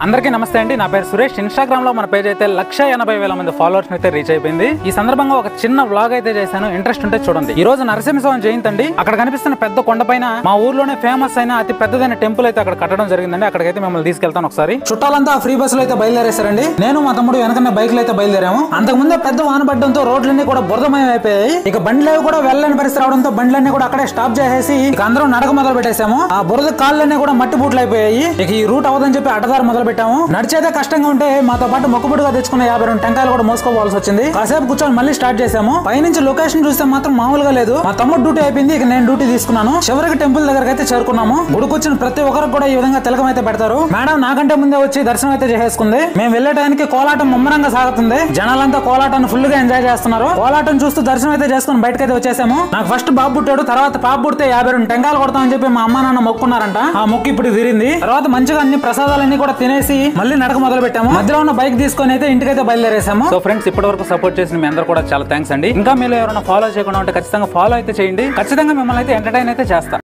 అందరికీ నమస్తే అండి. నా పేరు సురేష్. ఇన్స్టాగ్రామ్ లో మన పేజ్ అయితే 180,000 మంది ఫాలోవర్స్ అయితే రీచ్ అయిపోయింది. ఈ సందర్భంగా ఒక చిన్న వ్లాగ్ అయితే చేశాను. ఇంట్రెస్ట్ ఉంటే చూడండి. ఈ రోజు నరసింహస్వామి జయంతి అండి. అక్కడ కనిపిస్తున్న పెద్ద కొండపైన మా ఊర్లోనే ఫేమస్ అయిన అతి పెద్దదైన టెంపుల్ అయితే అక్కడ కట్టడం జరిగిందండి. అక్కడికైతే మిమ్మల్ని తీసుకెళ్తాను ఒకసారి. చుట్టాలంతా ఫ్రీ బస్ లో అయితే బయలుదేరేశారండి. నేను మా తమ్ముడు వెనకనే బైక్ లో అయితే బయలుదేరాము. అంతకు ముందే పెద్ద వాన పడడంతో రోడ్లన్నీ కూడా బురదమయం అయిపోయాయి. ఇక బండ్లు కూడా వెళ్ళని పరిస్థితి రావడంతో బండ్లన్నీ కూడా అక్కడే స్టాప్ చేసేసి ఇక అందరం నడక మొదలు పెట్టేశాము. ఆ బురద కాళ్ళన్నీ కూడా మట్టి బూట్లు అయిపోయాయి. ఇక ఈ రూట్ అవదని చెప్పి అడ్డదారి మొదలు పెట్టాము. నడిచేదే కష్టంగా ఉంటే మాతో పాటు మొక్కుబడిగా తెచ్చుకున్న 52 టెంకాయలు కూడా మోసుకోవాల్సి వచ్చింది. కాసేపు కూర్చొని మళ్ళీ స్టార్ట్ చేసాము. పైనుంచి లొకేషన్ చూస్తే మాత్రం మామూలుగా లేదు. మా తమ్ముడు డ్యూటీ అయిపోయింది. ఇక నేను డ్యూటీ తీసుకున్నాను. చివరికి టెంపుల్ దగ్గరకు అయితే చేరుకున్నాము. గుడికొచ్చిన ప్రతి ఒక్కరికి కూడా ఈ విధంగా తిలకం అయితే పెడతారు. మేడం నాకంటే ముందే వచ్చి దర్శనం అయితే చేసేసుకుంది. మేము వెళ్లే టైంకి కోలాటం ముమ్మరంగా సాగుతుంది. జనాలంతా కోలాటాన్ని ఫుల్ గా ఎంజాయ్ చేస్తున్నారు. కోలాటం చూస్తూ దర్శనం అయితే చేసుకుని బయటకైతే వచ్చేసాము. నాకు ఫస్ట్ బాబు పుట్టాడు. తర్వాత పాప పుడితే 52 టెంకాయలు కొడతామని చెప్పి మా అమ్మ నాన్న మొక్కున్నారంట. ఆ మొక్కు ఇప్పుడు తీరింది. తర్వాత మంచిగా అన్ని ప్రసాదాలన్నీ కూడా తినేసి మళ్ళీ నడక మొదలు పెట్టాము. మధ్యలో ఉన్న బైక్ తీసుకొని అయితే ఇంటికైతే బయలుదేరేసాము. సో ఫ్రెండ్స్, ఇప్పటి వరకు సపోర్ట్ చేసిన మీ అందరూ కూడా చాలా థ్యాంక్స్ అండి. ఇంకా మీరు ఎవరైనా ఫాలో చేయకుండా ఉంటే ఖచ్చితంగా ఫాలో అయితే చేయండి. ఖచ్చితంగా మిమ్మల్ని అయితే ఎంటర్టైన్ అయితే చేస్తా.